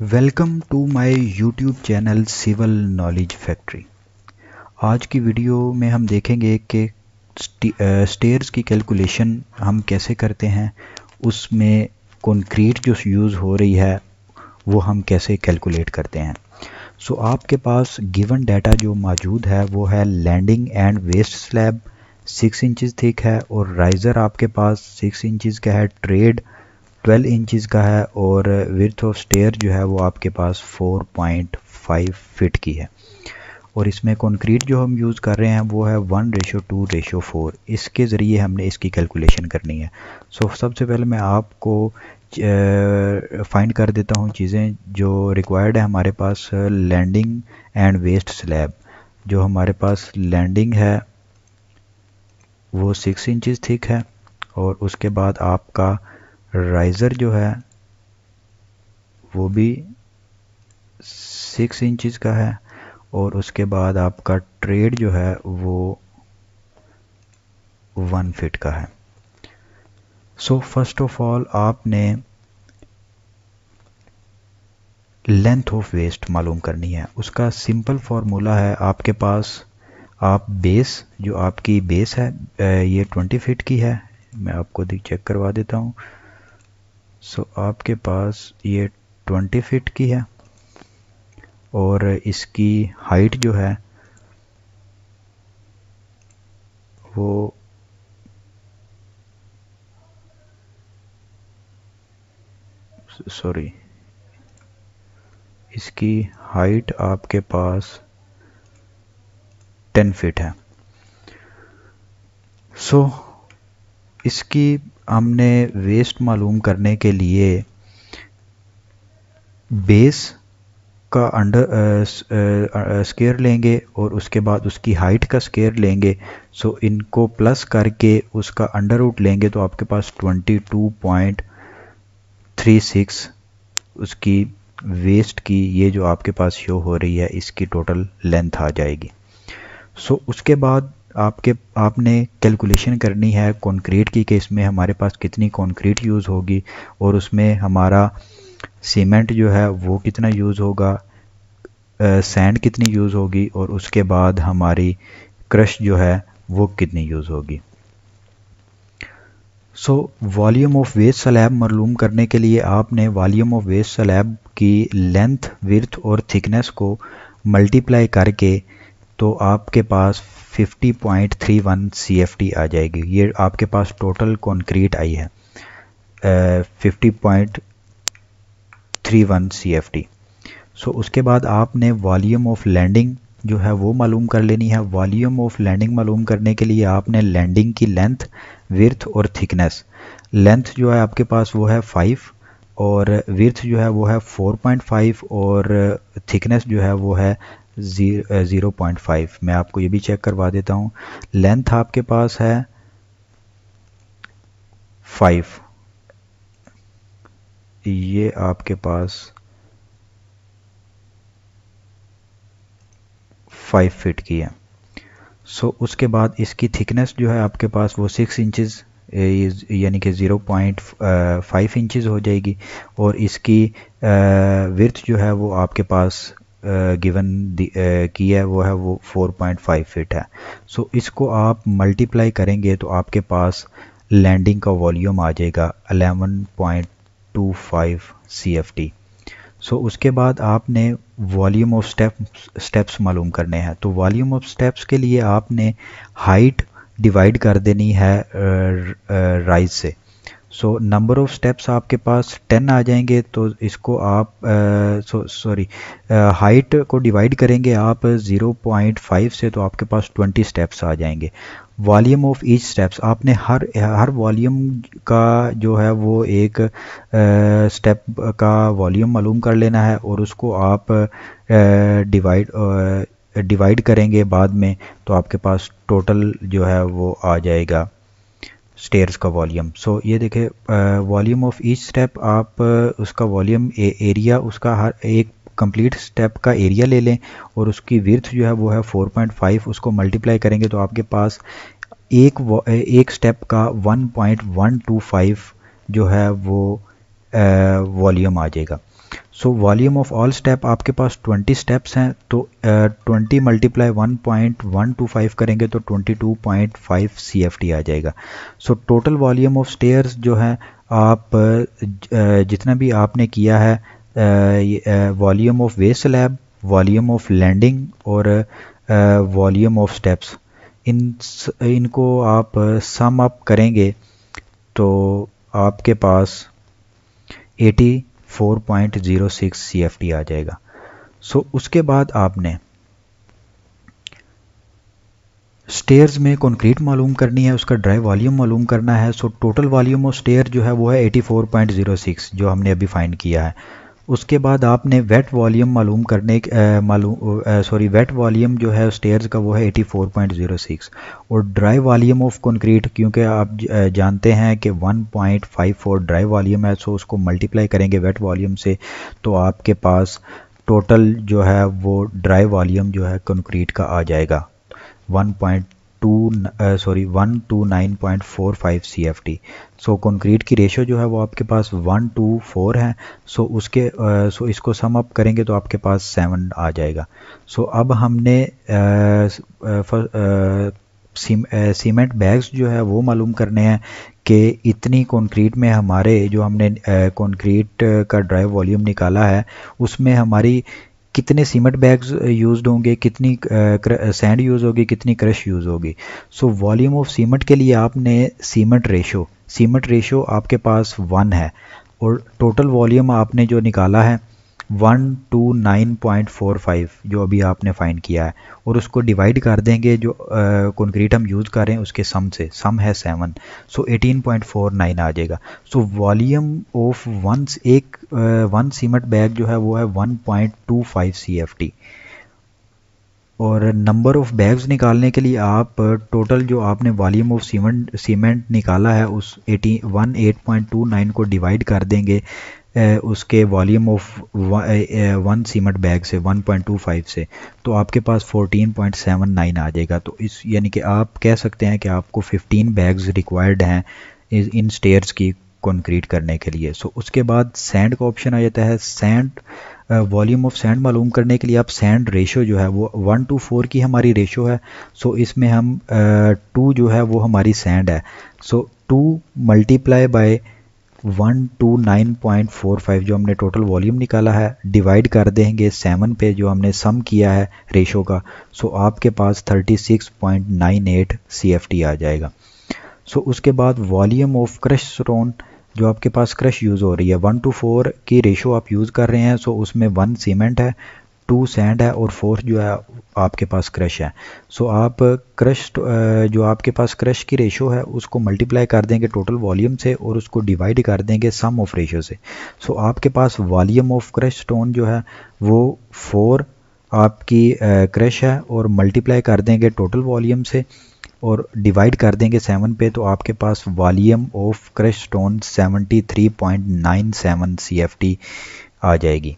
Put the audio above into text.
Welcome to my YouTube channel civil knowledge factory. आज की video में हम देखेंगे कि स्टेयर्स की कैलकुलेशन हम कैसे करते हैं, उसमें कंक्रीट जो यूज़ हो रही है वो हम कैसे कैलकुलेट करते हैं। सो आपके पास गिवन डाटा जो मौजूद है वो है landing and waist slab 6 inches thick है और राइज़र आपके पास 6 इंचज़ का है, ट्रेड 12 इंचज़ का है और विड्थ ऑफ स्टेयर जो है वो आपके पास 4.5 फीट की है। और इसमें कंक्रीट जो हम यूज़ कर रहे हैं वो है 1:2:4। इसके ज़रिए हमने इसकी कैलकुलेशन करनी है। सो सबसे पहले मैं आपको फाइंड कर देता हूँ चीज़ें जो रिक्वायर्ड है हमारे पास। लैंडिंग एंड वेस्ट स्लैब, जो हमारे पास लैंडिंग है वो 6 इंचज़ थिक है और उसके बाद आपका राइज़र जो है वो भी 6 इंचज़ का है और उसके बाद आपका ट्रेड जो है वो 1 फीट का है। सो फर्स्ट ऑफ ऑल आपने लेंथ ऑफ वेस्ट मालूम करनी है। उसका सिंपल फार्मूला है आपके पास, आप बेस जो आपकी बेस है ये 20 फीट की है। मैं आपको चेक करवा देता हूँ। सो आपके पास ये 20 फीट की है और इसकी हाइट जो है वो इसकी हाइट आपके पास 10 फीट है। सो इसकी हमने वेस्ट मालूम करने के लिए बेस का अंडर स्केयर लेंगे और उसके बाद उसकी हाइट का स्केयर लेंगे। सो इनको प्लस करके उसका अंडर रूट लेंगे तो आपके पास 22.36 उसकी वेस्ट की ये जो आपके पास शो हो रही है इसकी टोटल लेंथ आ जाएगी। सो उसके बाद आपने कैलकुलेशन करनी है कंक्रीट की कि इसमें हमारे पास कितनी कंक्रीट यूज़ होगी और उसमें हमारा सीमेंट जो है वो कितना यूज़ होगा, सैंड कितनी यूज़ होगी और उसके बाद हमारी क्रश जो है वो कितनी यूज़ होगी। So volume of waste slab मालूम करने के लिए आपने वॉल्यूम ऑफ वेस्ट स्लैब की लेंथ, विड्थ और थिकनेस को मल्टीप्लाई करके तो आपके पास 50.31 CFT आ जाएगी। ये आपके पास टोटल कंक्रीट आई है 50.31 CFT। सो उसके बाद आपने वॉल्यूम ऑफ लैंडिंग जो है वो मालूम कर लेनी है। वॉल्यूम ऑफ लैंडिंग मालूम करने के लिए आपने लैंडिंग की लेंथ, विड्थ और थिकनेस, लेंथ जो है आपके पास वो है 5 और विड्थ जो है वो है 4.5 और थिकनेस जो है वो है 0.5। मैं आपको ये भी चेक करवा देता हूँ। लेंथ आपके पास है 5, ये आपके पास 5 फीट की है। सो उसके बाद इसकी थिकनेस जो है आपके पास वो 6 इंचज़ यानी कि 0.5 इंचज़ हो जाएगी और इसकी विड्थ जो है वो आपके पास गिवन की है वो है वो 4.5 फीट है। सो इसको आप मल्टीप्लाई करेंगे तो आपके पास लैंडिंग का वॉल्यूम आ जाएगा 11.25 CFT। सो उसके बाद आपने वॉल्यूम ऑफ स्टेप्स मालूम करने हैं। तो वॉल्यूम ऑफ स्टेप्स के लिए आपने हाइट डिवाइड कर देनी है राइज से। सो नंबर ऑफ स्टेप्स आपके पास 10 आ जाएंगे तो इसको आप हाइट को डिवाइड करेंगे आप 0.5 से तो आपके पास 20 स्टेप्स आ जाएंगे। वॉल्यूम ऑफ ईच स्टेप्स आपने हर वॉल्यूम का जो है वो एक स्टेप का वॉल्यूम मालूम कर लेना है और उसको आप डिवाइड करेंगे बाद में तो आपके पास टोटल जो है वो आ जाएगा स्टेयर्स का वॉल्यूम। सो ये देखें वॉल्यूम ऑफ ईच स्टेप, आप उसका वॉल्यूम एरिया उसका हर एक कंप्लीट स्टेप का एरिया ले लें और उसकी विड्थ जो है वो है 4.5, उसको मल्टीप्लाई करेंगे तो आपके पास एक स्टेप का 1.125 जो है वो वॉल्यूम आ जाएगा। So volume of all step आपके पास 20 स्टेप्स हैं, तो 20 मल्टीप्लाई 1.125 करेंगे तो 22.5 CFT आ जाएगा। So total volume of stairs जो है आप जितना भी आपने किया है, volume of way slab, volume of landing और वॉल्यूम ऑफ स्टेप्स, इनको आप सम अप करेंगे तो आपके पास 84.06 CFT आ जाएगा। सो उसके बाद आपने स्टेयर्स में कंक्रीट मालूम करनी है, उसका ड्राई वॉल्यूम मालूम करना है। So total volume of stair जो है वो है 84.06 जो हमने अभी फाइंड किया है। उसके बाद आपने वेट वॉल्यूम मालूम करने वेट वॉल्यूम जो है स्टेयर्स का वो है 84.06 और ड्राई वॉल्यूम ऑफ कंक्रीट, क्योंकि आप जानते हैं कि 1.54 ड्राई वॉल्यूम है, सो उसको मल्टीप्लाई करेंगे वेट वॉल्यूम से तो आपके पास टोटल जो है वो ड्राई वॉल्यूम जो है कंक्रीट का आ जाएगा 129.45 CFT। सो कंक्रीट की रेशो जो है वो आपके पास 1:4 है। सो इसको सम अप करेंगे तो आपके पास 7 आ जाएगा। सो अब हमने सीमेंट बैग्स जो है वो मालूम करने हैं कि इतनी कंक्रीट में हमारे जो हमने कंक्रीट का ड्राई वॉल्यूम निकाला है उसमें हमारी कितने सीमेंट बैग्स यूज्ड होंगे, कितनी सैंड यूज़ होगी, कितनी क्रश यूज़ होगी। सो वॉल्यूम ऑफ सीमेंट के लिए आपने सीमेंट रेशो आपके पास 1 है और टोटल वॉल्यूम आपने जो निकाला है 129.45 जो अभी आपने फाइंड किया है और उसको डिवाइड कर देंगे जो कंक्रीट हम यूज़ कर रहे हैं उसके सम से, सम है 7, सो 18.49 आ जाएगा। So volume of one cement bag जो है वो है 1.25 CFT और नंबर ऑफ बैग्स निकालने के लिए आप टोटल जो आपने वॉल्यूम ऑफ सीमेंट निकाला है उस 18.29 को डिवाइड कर देंगे उसके volume of one cement bag से 1.25 से, तो आपके पास 14.79 आ जाएगा। तो इस यानी कि आप कह सकते हैं कि आपको 15 बैग्स रिक्वायर्ड हैं इन स्टेयर्स की कंक्रीट करने के लिए। सो उसके बाद सैंड का ऑप्शन आ जाता है। सैंड वॉल्यूम ऑफ सैंड मालूम करने के लिए आप सैंड रेशो जो है वो 1:4 की हमारी रेशो है। सो इसमें हम 2 जो है वो हमारी सैंड है, सो 2 मल्टीप्लाई बाय 129.45 जो हमने टोटल वॉल्यूम निकाला है डिवाइड कर देंगे 7 पे जो हमने सम किया है रेशो का। सो आपके पास 36.98 CFT आ जाएगा। सो उसके बाद वॉल्यूम ऑफ क्रश स्टोन जो आपके पास क्रश यूज़ हो रही है 1:4 की रेशो आप यूज़ कर रहे हैं। सो उसमें 1 सीमेंट है, 2 सैंड है और 4 जो है आपके पास क्रश है। सो आप क्रश जो आपके पास क्रश की रेशो है उसको मल्टीप्लाई कर देंगे टोटल वॉल्यूम से और उसको डिवाइड कर देंगे सम ऑफ रेशो से। सो आपके पास वॉल्यूम ऑफ क्रश स्टोन जो है वो 4 आपकी क्रश है और मल्टीप्लाई कर देंगे टोटल वॉल्यूम से और डिवाइड कर देंगे 7 पे, तो आपके पास volume of crush stone 73.97 CFT आ जाएगी।